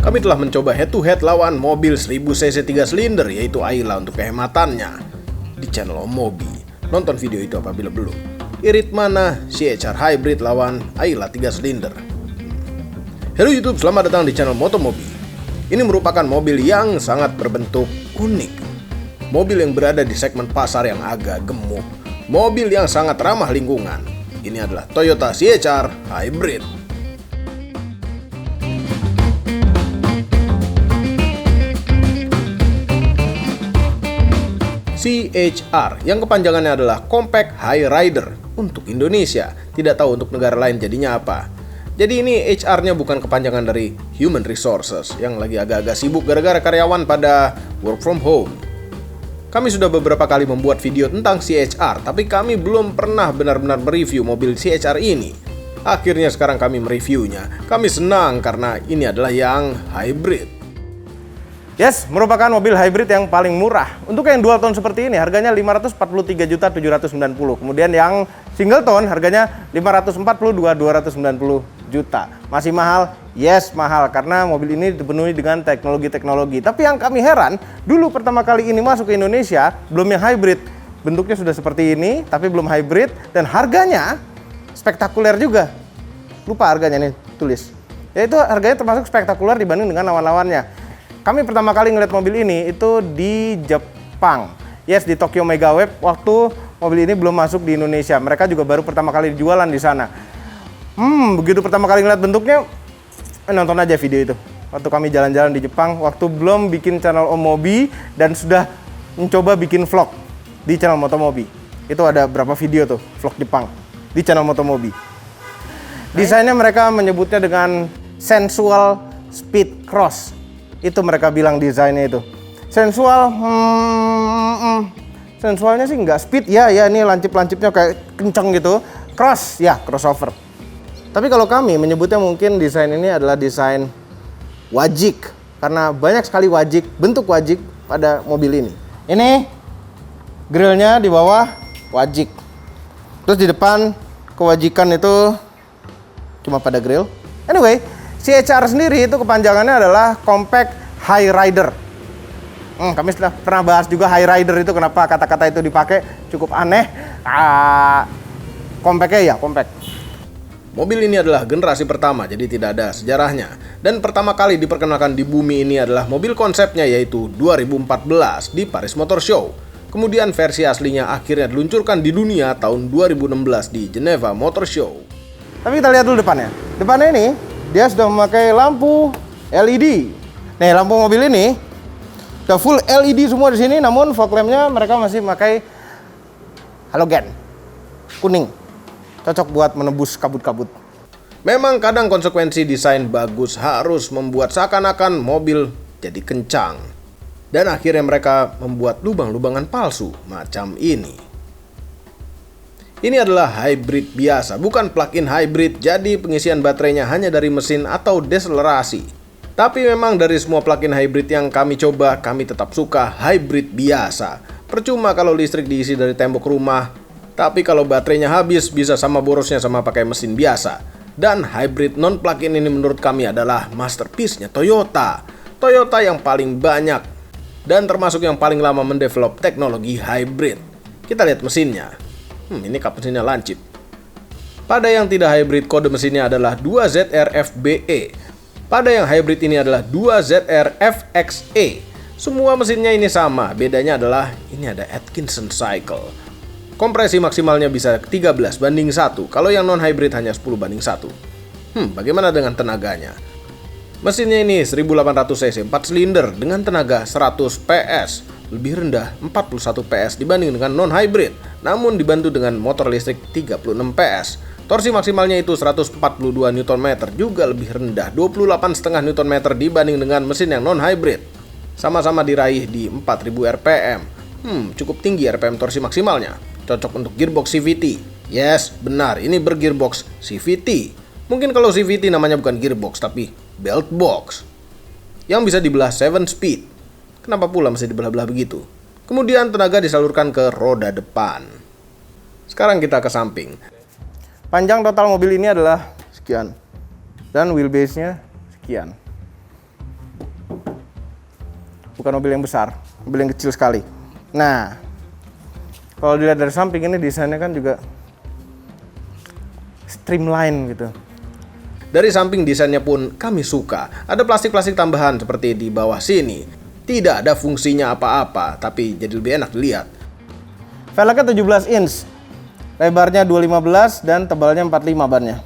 kami telah mencoba head-to-head lawan mobil 1000 cc 3 silinder yaitu Ayla untuk kehematannya di channel Om Mobi. Nonton video itu apabila belum. Irit mana CHR Hybrid lawan Ayla 3 silinder. Halo YouTube, selamat datang di channel Motomobi. Ini merupakan mobil yang sangat berbentuk unik. Mobil yang berada di segmen pasar yang agak gemuk. Mobil yang sangat ramah lingkungan. Ini adalah Toyota CHR Hybrid. CHR yang kepanjangannya adalah Compact High Rider untuk Indonesia. Tidak tahu untuk negara lain jadinya apa. Jadi ini HR-nya bukan kepanjangan dari Human Resources yang lagi agak-agak sibuk gara-gara karyawan pada work from home. Kami sudah beberapa kali membuat video tentang CHR, tapi kami belum pernah benar-benar mereview mobil CHR ini. Akhirnya sekarang kami mereviewnya. Kami senang karena ini adalah yang hybrid. Yes, merupakan mobil hybrid yang paling murah. Untuk yang dual tone seperti ini harganya 543.790. Kemudian yang single tone harganya 542.290 juta. Masih mahal? Yes, mahal karena mobil ini dipenuhi dengan teknologi-teknologi. Tapi yang kami heran, dulu pertama kali ini masuk ke Indonesia belum yang hybrid. Bentuknya sudah seperti ini, tapi belum hybrid dan harganya spektakuler juga. Lupa harganya nih, tulis. Yaitu harganya termasuk spektakuler dibanding dengan lawan-lawannya. Kami pertama kali ngeliat mobil ini itu di Jepang. Yes, di Tokyo Mega Web waktu mobil ini belum masuk di Indonesia. Mereka juga baru pertama kali jualan di sana. Begitu pertama kali ngeliat bentuknya, nonton aja video itu. Waktu kami jalan-jalan di Jepang, waktu belum bikin channel Om Mobi dan sudah mencoba bikin vlog di channel Motomobi. Itu ada berapa video tuh, vlog Jepang di channel Motomobi. Desainnya mereka menyebutnya dengan sensual speed cross. Itu mereka bilang desainnya itu sensual. Sensualnya sih nggak speed ya ini lancip-lancipnya kayak kenceng gitu. Cross ya crossover. Tapi kalau kami menyebutnya mungkin desain ini adalah desain wajik karena banyak sekali wajik, bentuk wajik pada mobil ini. Ini grillnya di bawah wajik. Terus di depan kewajikan itu cuma pada grill. Anyway, CHR sendiri itu kepanjangannya adalah Compact High Rider. Kami sudah pernah bahas juga High Rider itu kenapa kata-kata itu dipakai cukup aneh. Compactnya ya compact. Mobil ini adalah generasi pertama, jadi tidak ada sejarahnya. Dan pertama kali diperkenalkan di bumi ini adalah mobil konsepnya yaitu 2014 di Paris Motor Show. Kemudian versi aslinya akhirnya diluncurkan di dunia tahun 2016 di Geneva Motor Show. Tapi kita lihat dulu depannya. Depannya ini dia sudah memakai lampu LED. Nih, lampu mobil ini sudah full LED semua di sini, namun fog lampnya mereka masih memakai halogen kuning. Cocok buat menembus kabut-kabut. Memang kadang konsekuensi desain bagus harus membuat seakan-akan mobil jadi kencang. Dan akhirnya mereka membuat lubang-lubangan palsu macam ini. Ini adalah hybrid biasa, bukan plug-in hybrid, jadi pengisian baterainya hanya dari mesin atau deselerasi. Tapi memang dari semua plug-in hybrid yang kami coba, kami tetap suka hybrid biasa. Percuma kalau listrik diisi dari tembok rumah, tapi kalau baterainya habis bisa sama borosnya sama pakai mesin biasa. Dan hybrid non plug-in ini menurut kami adalah masterpiece-nya Toyota. Toyota yang paling banyak dan termasuk yang paling lama mendevelop teknologi hybrid. Kita lihat mesinnya. Ini kap mesinnya lancip. Pada yang tidak hybrid, kode mesinnya adalah 2ZR-FBE. Pada yang hybrid ini adalah 2ZR-FXE. Semua mesinnya ini sama, bedanya adalah ini ada Atkinson cycle. Kompresi maksimalnya bisa 13:1, kalau yang non-hybrid hanya 10:1. Bagaimana dengan tenaganya? Mesinnya ini 1800 cc 4 silinder dengan tenaga 100 PS. Lebih rendah 41 PS dibanding dengan non-hybrid, namun dibantu dengan motor listrik 36 PS. Torsi maksimalnya itu 142 Nm, juga lebih rendah 28,5 Nm dibanding dengan mesin yang non-hybrid. Sama-sama diraih di 4000 RPM. Cukup tinggi RPM torsi maksimalnya. Cocok untuk gearbox CVT. Yes, benar, ini bergearbox CVT. Mungkin kalau CVT namanya bukan gearbox, tapi belt box. Yang bisa dibelah 7 speed. Kenapa pula masih dibelah-belah begitu? Kemudian tenaga disalurkan ke roda depan. Sekarang kita ke samping. Panjang total mobil ini adalah sekian. Dan wheelbase-nya sekian. bukan mobil yang besar, mobil yang kecil sekali. Nah, kalau dilihat dari samping ini desainnya kan juga streamline gitu. Dari samping desainnya pun kami suka. Ada plastik-plastik tambahan seperti di bawah sini. Tidak ada fungsinya apa-apa, tapi jadi lebih enak dilihat. Velgnya 17 inch, lebarnya 215 dan tebalnya 45 bannya.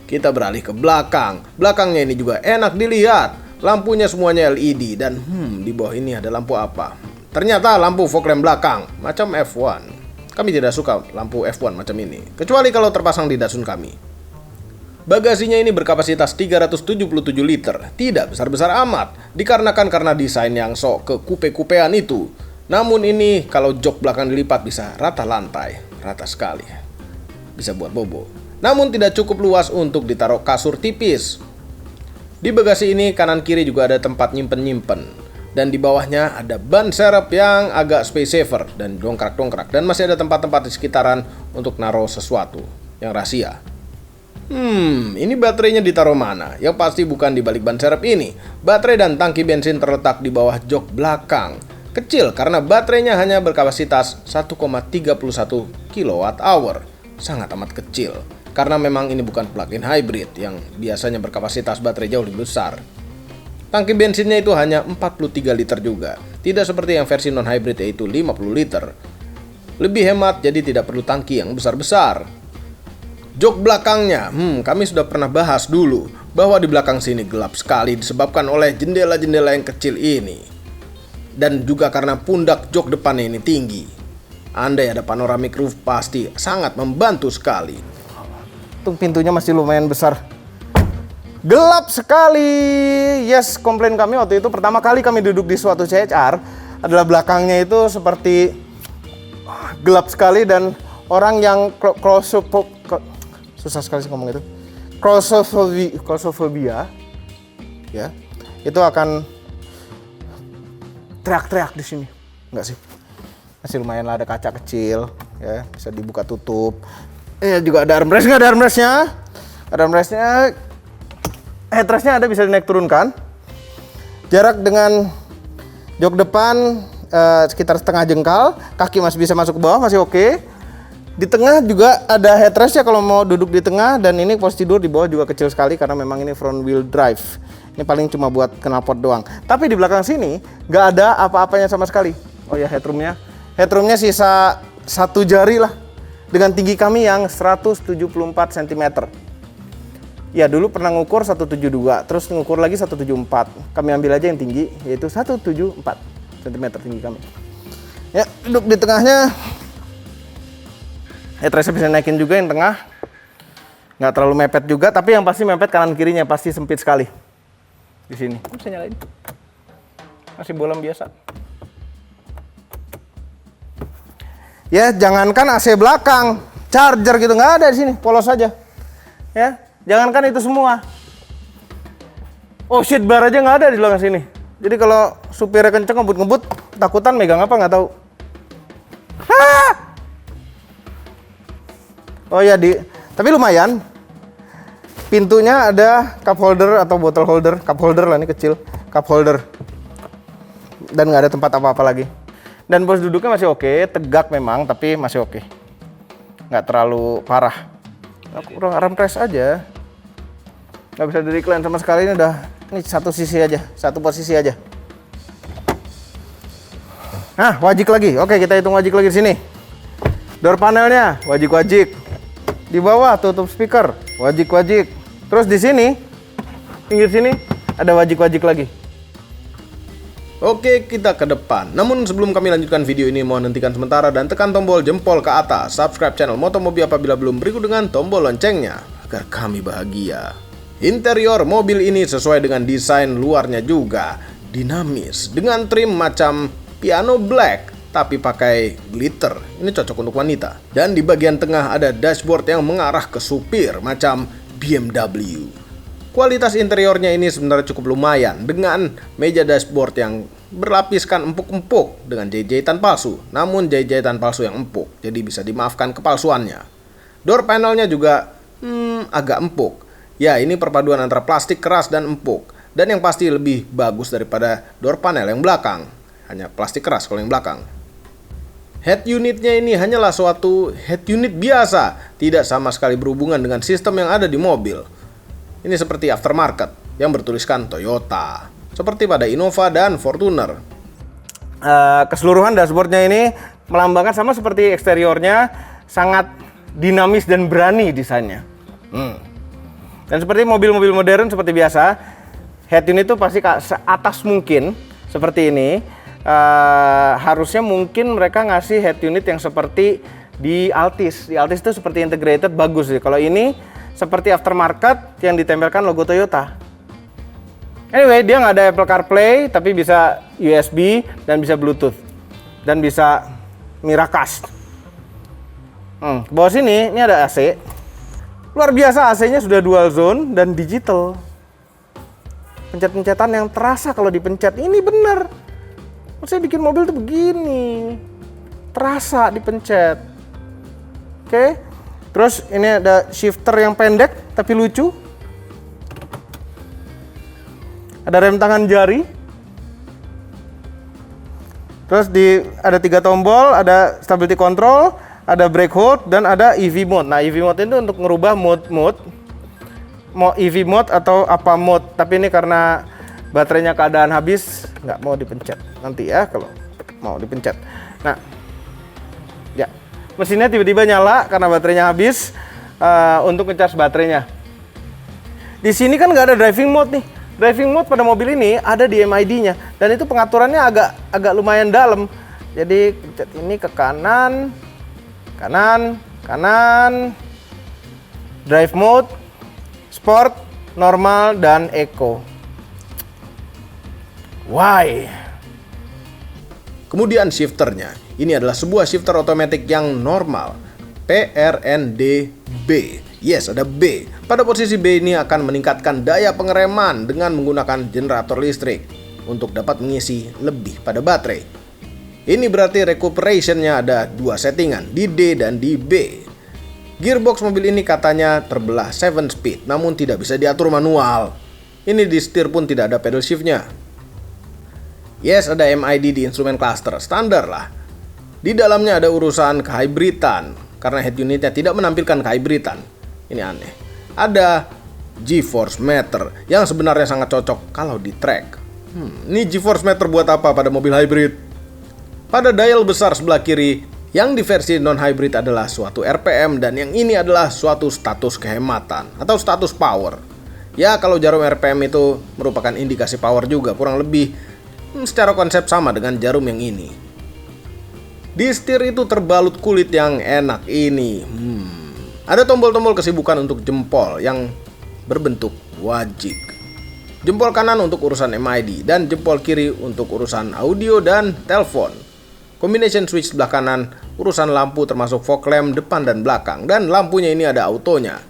Kita beralih ke belakang. Belakangnya ini juga enak dilihat. Lampunya semuanya LED dan di bawah ini ada lampu apa? Ternyata lampu fog lamp belakang, macam F1. Kami tidak suka lampu F1 macam ini, kecuali kalau terpasang di Datsun kami. Bagasinya ini berkapasitas 377 liter, tidak besar-besar amat, dikarenakan karena desain yang sok kekupe-kupean itu. Namun ini kalau jok belakang dilipat bisa rata lantai, rata sekali. Bisa buat bobo. Namun tidak cukup luas untuk ditaruh kasur tipis. Di bagasi ini kanan kiri juga ada tempat nyimpen-nyimpen. Dan di bawahnya ada ban serep yang agak space saver dan dongkrak-dongkrak. Dan masih ada tempat-tempat di sekitaran untuk naruh sesuatu yang rahasia. Ini baterainya ditaruh mana? Yang pasti bukan di balik ban serep ini. Baterai dan tangki bensin terletak di bawah jok belakang. Kecil karena baterainya hanya berkapasitas 1,31 kWh. Sangat amat kecil. Karena memang ini bukan plug-in hybrid yang biasanya berkapasitas baterai jauh lebih besar. Tangki bensinnya itu hanya 43 liter juga. Tidak seperti yang versi non-hybrid yaitu 50 liter. Lebih hemat jadi tidak perlu tangki yang besar-besar. Jok belakangnya, kami sudah pernah bahas dulu bahwa di belakang sini gelap sekali disebabkan oleh jendela-jendela yang kecil ini. Dan juga karena pundak jok depannya ini tinggi. Andai ada panoramic roof pasti sangat membantu sekali. Tuh pintunya masih lumayan besar. Gelap sekali. Yes, komplain kami waktu itu pertama kali kami duduk di suatu CHR adalah belakangnya itu seperti gelap sekali dan orang yang susah sekali sih ngomong itu. Claustrophobia ya. Itu akan teriak-teriak di sini. Enggak sih? Masih lumayan lah, ada kaca kecil ya, bisa dibuka tutup. Juga ada armrest, nggak ada armrestnya? Ada armrestnya. Headrestnya ada, bisa dinaik turunkan. Jarak dengan jok depan sekitar setengah jengkal. Kaki masih bisa masuk ke bawah, masih oke. Di tengah juga ada headrest ya kalau mau duduk di tengah, dan ini posisi tidur di bawah juga kecil sekali karena memang ini front wheel drive. Ini paling cuma buat knalpot doang. Tapi di belakang sini nggak ada apa-apanya sama sekali. Oh ya, headroomnya sisa 1 jari lah dengan tinggi kami yang 174 cm. Ya dulu pernah ngukur 172, terus ngukur lagi 174. Kami ambil aja yang tinggi, yaitu 174 cm tinggi kami. Ya, duduk di tengahnya. Headrest bisa naikin juga yang tengah. Nggak terlalu mepet juga, tapi yang pasti mepet kanan kirinya, pasti sempit sekali. Di sini. Bisa nyalain. Masih bolam biasa. Ya, jangankan AC belakang, charger gitu nggak ada di sini, polos aja. Ya, jangankan itu semua. Oh shit, bar aja nggak ada di belakang sini. Jadi kalau supirnya kenceng ngebut-ngebut, takutan megang apa nggak tahu. Oh ya, tapi lumayan. Pintunya ada cup holder atau bottle holder, cup holder lah ini kecil, cup holder. Dan nggak ada tempat apa-apa lagi. Dan pos duduknya masih oke, tegak memang, tapi masih oke. Nggak terlalu parah. Kurang armrest aja. Nggak bisa di-recline sama sekali, ini satu sisi aja, satu posisi aja. Nah, wajik lagi. Oke, kita hitung wajik lagi di sini. Door panelnya wajik-wajik. Di bawah tutup speaker, wajik-wajik. Terus di sini, pinggir sini ada wajik-wajik lagi. Oke, kita ke depan. Namun sebelum kami lanjutkan video ini, mohon hentikan sementara dan tekan tombol jempol ke atas. Subscribe channel Motomobi apabila belum, berikut dengan tombol loncengnya agar kami bahagia. Interior mobil ini sesuai dengan desain luarnya juga dinamis dengan trim macam piano black tapi pakai glitter. Ini cocok untuk wanita. Dan di bagian tengah ada dashboard yang mengarah ke supir macam BMW. Kualitas interiornya ini sebenarnya cukup lumayan dengan meja dashboard yang berlapiskan empuk-empuk dengan jahit-jahitan palsu. Namun jahit-jahitan palsu yang empuk, jadi bisa dimaafkan kepalsuannya. Door panelnya juga agak empuk. Ya, ini perpaduan antara plastik keras dan empuk. Dan yang pasti lebih bagus daripada door panel yang belakang. Hanya plastik keras kalau yang belakang. Head unitnya ini hanyalah suatu head unit biasa, tidak sama sekali berhubungan dengan sistem yang ada di mobil. Ini seperti aftermarket yang bertuliskan Toyota, seperti pada Innova dan Fortuner. Keseluruhan dashboardnya ini melambangkan sama seperti eksteriornya, sangat dinamis dan berani desainnya. Dan seperti mobil-mobil modern seperti biasa, head unit itu pasti seatas mungkin seperti ini. Harusnya mungkin mereka ngasih head unit yang seperti di Altis. Di Altis itu seperti integrated, bagus sih. Kalau ini seperti aftermarket yang ditempelkan logo Toyota. Anyway, dia nggak ada Apple CarPlay, tapi bisa USB dan bisa Bluetooth dan bisa Miracast. Ke bawah sini, ini ada AC. Luar biasa, AC-nya sudah dual zone dan digital. Pencet-pencetan yang terasa kalau dipencet. Ini bener. Saya bikin mobil tuh begini, terasa dipencet. Oke. Terus ini ada shifter yang pendek tapi lucu. Ada rem tangan jari. Terus ada 3 tombol, ada stability control, ada brake hold, dan ada EV mode. Nah, EV mode itu untuk merubah mode. Mau EV mode atau apa mode. Tapi ini karena baterainya keadaan habis, nggak mau dipencet. Nanti ya kalau mau dipencet. Nah, ya, mesinnya tiba-tiba nyala karena baterainya habis untuk ngecas baterainya. Di sini kan nggak ada driving mode nih. Driving mode pada mobil ini ada di MID-nya dan itu pengaturannya agak lumayan dalam. Jadi pencet ini ke kanan, drive mode, sport, normal, dan eco. Why? Kemudian shifternya. Ini adalah sebuah shifter otomatis yang normal. PRND-B. Yes, ada B. Pada posisi B ini akan meningkatkan daya pengereman dengan menggunakan generator listrik untuk dapat mengisi lebih pada baterai. Ini berarti recuperationnya ada 2 settingan, di D dan di B. Gearbox mobil ini katanya terbelah 7 speed, namun tidak bisa diatur manual. Ini di setir pun tidak ada pedal shiftnya. Yes, ada MID di instrumen cluster, standar lah. Di dalamnya ada urusan kehybridan, karena head unitnya tidak menampilkan kehybridan. Ini aneh. Ada G-force meter, yang sebenarnya sangat cocok kalau di track. Ini G-force meter buat apa pada mobil hybrid? Pada dial besar sebelah kiri, yang di versi non-hybrid adalah suatu RPM, dan yang ini adalah suatu status kehematan, atau status power. Ya, kalau jarum RPM itu merupakan indikasi power juga, kurang lebih secara konsep sama dengan jarum yang ini. Di setir itu terbalut kulit yang enak ini. Ada tombol-tombol kesibukan untuk jempol yang berbentuk wajik. Jempol kanan untuk urusan MID dan jempol kiri untuk urusan audio dan telepon. Combination switch sebelah kanan, urusan lampu termasuk fog lamp depan dan belakang, dan lampunya ini ada autonya.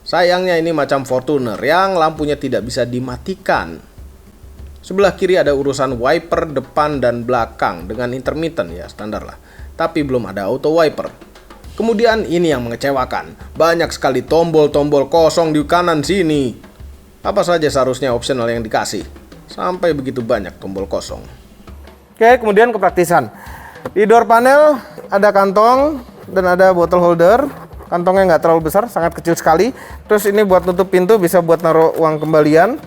Sayangnya ini macam Fortuner yang lampunya tidak bisa dimatikan. Sebelah kiri ada urusan wiper depan dan belakang dengan intermittent, ya standar lah. Tapi belum ada auto wiper. Kemudian ini yang mengecewakan. Banyak sekali tombol-tombol kosong di kanan sini. Apa saja seharusnya optional yang dikasih? Sampai begitu banyak tombol kosong. Oke, kemudian kepraktisan. Di door panel ada kantong dan ada bottle holder. Kantongnya nggak terlalu besar, sangat kecil sekali. Terus ini buat nutup pintu, bisa buat naruh uang kembalian.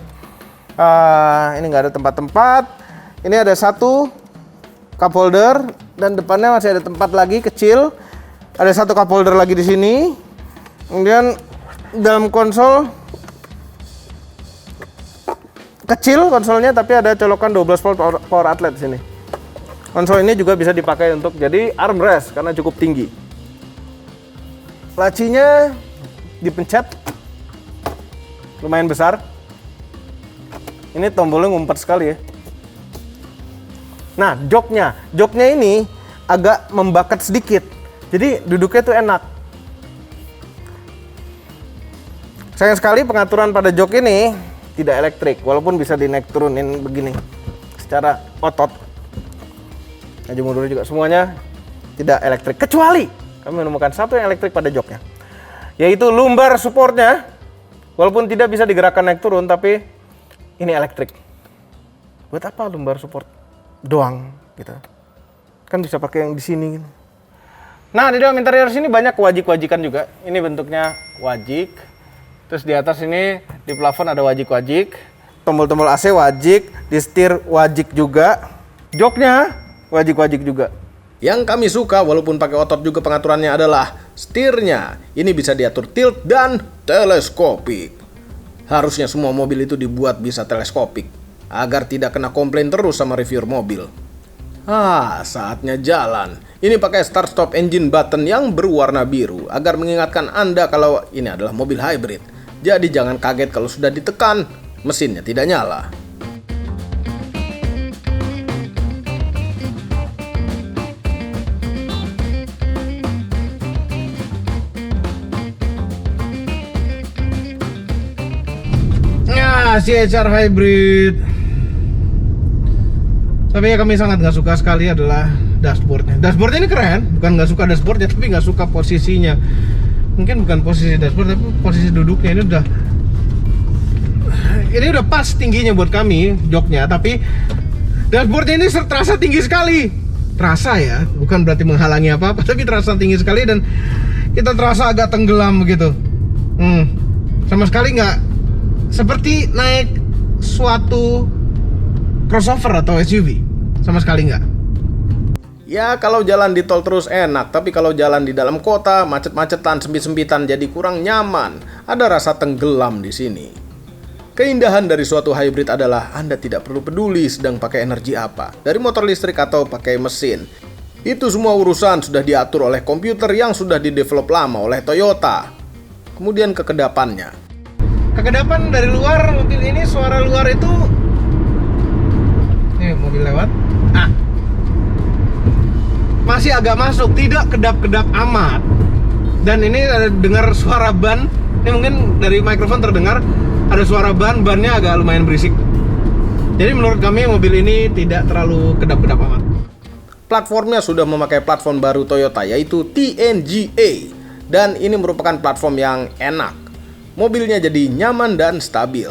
Ini nggak ada tempat-tempat. Ini ada 1 cup holder dan depannya masih ada tempat lagi kecil. Ada 1 cup holder lagi di sini. Kemudian dalam konsol kecil konsolnya, tapi ada colokan 12 volt power outlet di sini. Konsol ini juga bisa dipakai untuk jadi armrest karena cukup tinggi. Lacinya dipencet, lumayan besar. Ini tombolnya ngumpet sekali ya. Nah, joknya ini agak membakat sedikit. Jadi duduknya tuh enak. Sayang sekali pengaturan pada jok ini tidak elektrik, walaupun bisa dinaik turunin begini secara otot. Maju mundur juga semuanya tidak elektrik, kecuali kami menemukan satu yang elektrik pada joknya, yaitu lumbar supportnya. Walaupun tidak bisa digerakkan naik turun, tapi ini elektrik. Buat apa lumbar support doang gitu? Kan bisa pakai yang di sini. Gitu. Nah, di dalam interior sini banyak wajik-wajikan juga. Ini bentuknya wajik. Terus di atas ini di plafon ada wajik-wajik. Tombol-tombol AC wajik, di setir wajik juga. Joknya wajik-wajik juga. Yang kami suka walaupun pakai otot juga pengaturannya adalah setirnya. Ini bisa diatur tilt dan teleskopik. Harusnya semua mobil itu dibuat bisa teleskopik agar tidak kena komplain terus sama reviewer mobil. Saatnya jalan. Ini pakai start stop engine button yang berwarna biru agar mengingatkan Anda kalau ini adalah mobil hybrid. Jadi jangan kaget kalau sudah ditekan, mesinnya tidak nyala. CHR hybrid. Tapi yang kami sangat nggak suka sekali adalah dashboardnya. Dashboardnya ini keren, bukan nggak suka dashboardnya, tapi nggak suka posisinya. Mungkin bukan posisi dashboard, tapi posisi duduknya ini udah pas tingginya buat kami joknya. Tapi dashboardnya ini terasa tinggi sekali. Terasa ya, bukan berarti menghalangi apa-apa, tapi terasa tinggi sekali dan kita terasa agak tenggelam begitu. Sama sekali nggak seperti naik suatu crossover atau SUV. Sama sekali nggak. Ya kalau jalan di tol terus enak, tapi kalau jalan di dalam kota, macet-macetan, sempit-sempitan jadi kurang nyaman. Ada rasa tenggelam di sini. Keindahan dari suatu hybrid adalah Anda tidak perlu peduli sedang pakai energi apa, dari motor listrik atau pakai mesin. Itu semua urusan sudah diatur oleh komputer yang sudah didevelop lama oleh Toyota. Kemudian kekedapannya. Kekedapan dari luar mobil ini, suara luar itu mobil lewat. Masih agak masuk, tidak kedap-kedap amat. Dan ini ada dengar suara ban. Ini mungkin dari mikrofon terdengar ada suara bannya agak lumayan berisik. Jadi menurut kami mobil ini tidak terlalu kedap-kedap amat. Platformnya sudah memakai platform baru Toyota yaitu TNGA. Dan ini merupakan platform yang enak. Mobilnya jadi nyaman dan stabil.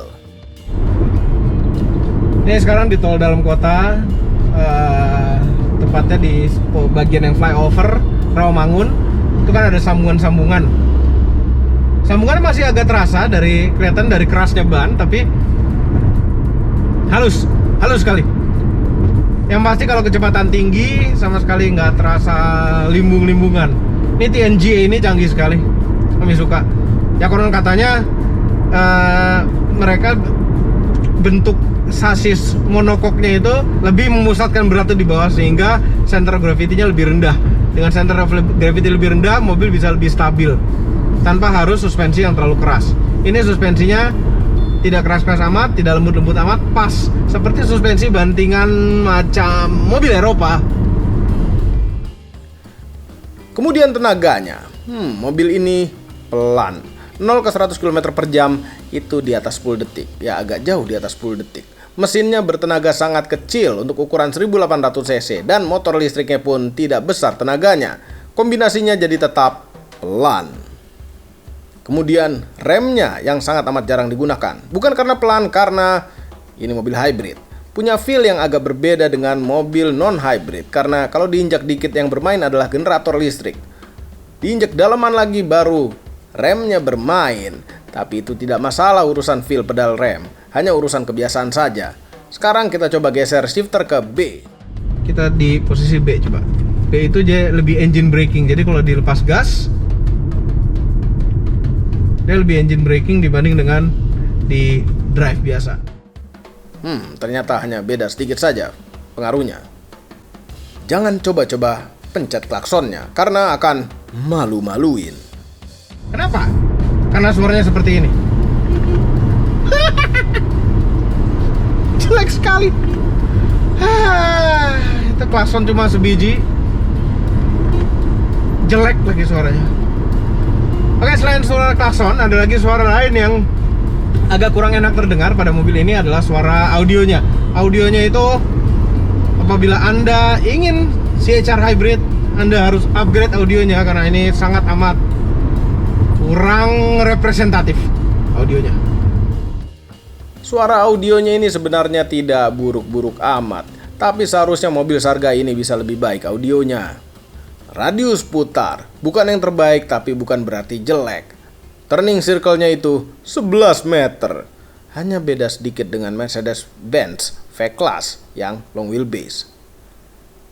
Ini sekarang di tol dalam kota, tepatnya di bagian yang flyover Rawamangun. Itu kan ada sambungan-sambungan. Sambungannya masih agak terasa kelihatan dari kerasnya ban, tapi halus sekali. Yang pasti kalau kecepatan tinggi sama sekali nggak terasa limbung-limbungan. Ini TNGA ini canggih sekali, kami suka. Ya konon katanya mereka bentuk sasis monokoknya itu lebih memusatkan beratnya di bawah sehingga center of gravity-nya lebih rendah. Dengan center of gravity lebih rendah, mobil bisa lebih stabil tanpa harus suspensi yang terlalu keras. Ini suspensinya tidak keras-keras amat, tidak lembut-lembut amat, pas seperti suspensi bantingan macam mobil Eropa. Kemudian tenaganya, mobil ini pelan. 0 ke 100 km per jam itu di atas 10 detik. Ya agak jauh di atas 10 detik. Mesinnya bertenaga sangat kecil untuk ukuran 1800 cc dan motor listriknya pun tidak besar tenaganya. Kombinasinya jadi tetap pelan. Kemudian remnya yang sangat amat jarang digunakan. Bukan karena pelan, karena ini mobil hybrid. Punya feel yang agak berbeda dengan mobil non-hybrid. Karena kalau diinjak dikit yang bermain adalah generator listrik. Diinjak dalaman lagi baru remnya bermain, tapi itu tidak masalah urusan feel pedal rem, hanya urusan kebiasaan saja. Sekarang kita coba geser shifter ke B. Kita di posisi B coba. B itu dia lebih engine braking, jadi kalau dilepas gas, dia lebih engine braking dibanding dengan di drive biasa. Ternyata hanya beda sedikit saja pengaruhnya. Jangan coba-coba pencet klaksonnya, karena akan malu-maluin. Kenapa? Karena suaranya seperti ini. Jelek sekali. Itu klakson cuma sebiji. Jelek lagi suaranya. Oke, selain suara klakson, ada lagi suara lain yang agak kurang enak terdengar pada mobil ini adalah suara audionya. Audionya itu apabila Anda ingin CHR hybrid, Anda harus upgrade audionya karena ini sangat amat kurang representatif audionya. Suara audionya ini sebenarnya tidak buruk-buruk amat, tapi seharusnya mobil Sarga ini bisa lebih baik audionya. Radius putar, bukan yang terbaik tapi bukan berarti jelek. Turning circle-nya itu 11 meter. Hanya beda sedikit dengan Mercedes-Benz V-Class yang long wheelbase.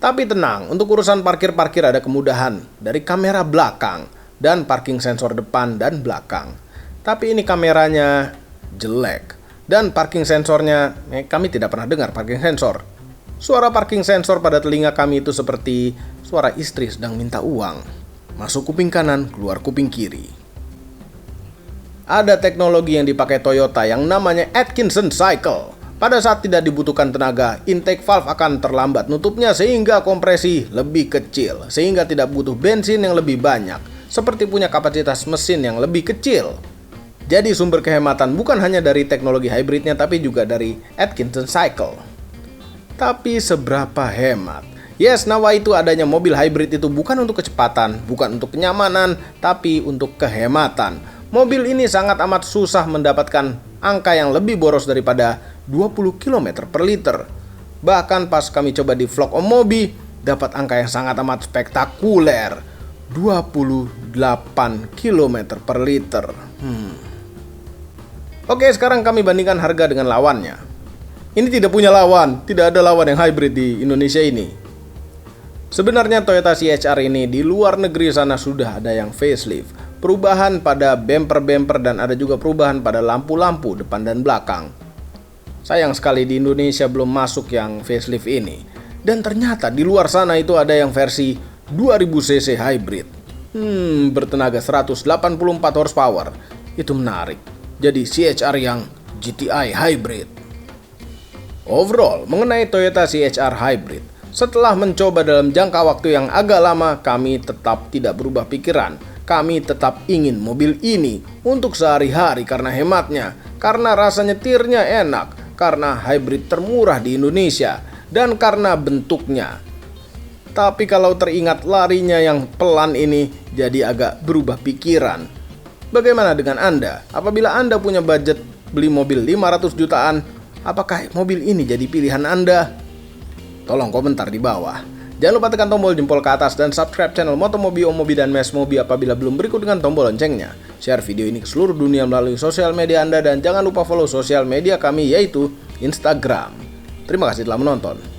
Tapi tenang, untuk urusan parkir-parkir ada kemudahan dari kamera belakang dan parking sensor depan dan belakang. Tapi ini kameranya jelek. Dan parking sensornya, kami tidak pernah dengar parking sensor. Suara parking sensor pada telinga kami itu seperti suara istri sedang minta uang. Masuk kuping kanan, keluar kuping kiri. Ada teknologi yang dipakai Toyota yang namanya Atkinson Cycle. Pada saat tidak dibutuhkan tenaga, intake valve akan terlambat nutupnya sehingga kompresi lebih kecil. Sehingga tidak butuh bensin yang lebih banyak. Seperti punya kapasitas mesin yang lebih kecil. Jadi sumber kehematan bukan hanya dari teknologi hybridnya tapi juga dari Atkinson Cycle. Tapi seberapa hemat? Yes, nawa itu adanya mobil hybrid itu bukan untuk kecepatan, bukan untuk kenyamanan, tapi untuk kehematan. Mobil ini sangat amat susah mendapatkan angka yang lebih boros daripada 20 km per liter. Bahkan pas kami coba di vlog Om Mobi, dapat angka yang sangat amat spektakuler. 28 km per liter. Oke, sekarang kami bandingkan harga dengan lawannya. Ini tidak punya lawan, tidak ada lawan yang hybrid di Indonesia ini. Sebenarnya Toyota CHR ini di luar negeri sana sudah ada yang facelift. Perubahan pada bumper-bumper dan ada juga perubahan pada lampu-lampu depan dan belakang. Sayang sekali di Indonesia belum masuk yang facelift ini. Dan ternyata di luar sana itu ada yang versi 2000cc hybrid. Bertenaga 184 horsepower. Itu menarik. Jadi CHR yang GTI hybrid. Overall, mengenai Toyota CHR hybrid, setelah mencoba dalam jangka waktu yang agak lama, kami tetap tidak berubah pikiran. Kami tetap ingin mobil ini untuk sehari-hari karena hematnya, karena rasa nyetirnya enak, karena hybrid termurah di Indonesia, dan karena bentuknya. Tapi kalau teringat larinya yang pelan ini, jadi agak berubah pikiran. Bagaimana dengan Anda? Apabila Anda punya budget beli mobil 500 jutaan, apakah mobil ini jadi pilihan Anda? Tolong komentar di bawah. Jangan lupa tekan tombol jempol ke atas dan subscribe channel Motomobi, Om Mobi, dan Mes Mobi apabila belum berikut dengan tombol loncengnya. Share video ini ke seluruh dunia melalui sosial media Anda dan jangan lupa follow sosial media kami yaitu Instagram. Terima kasih telah menonton.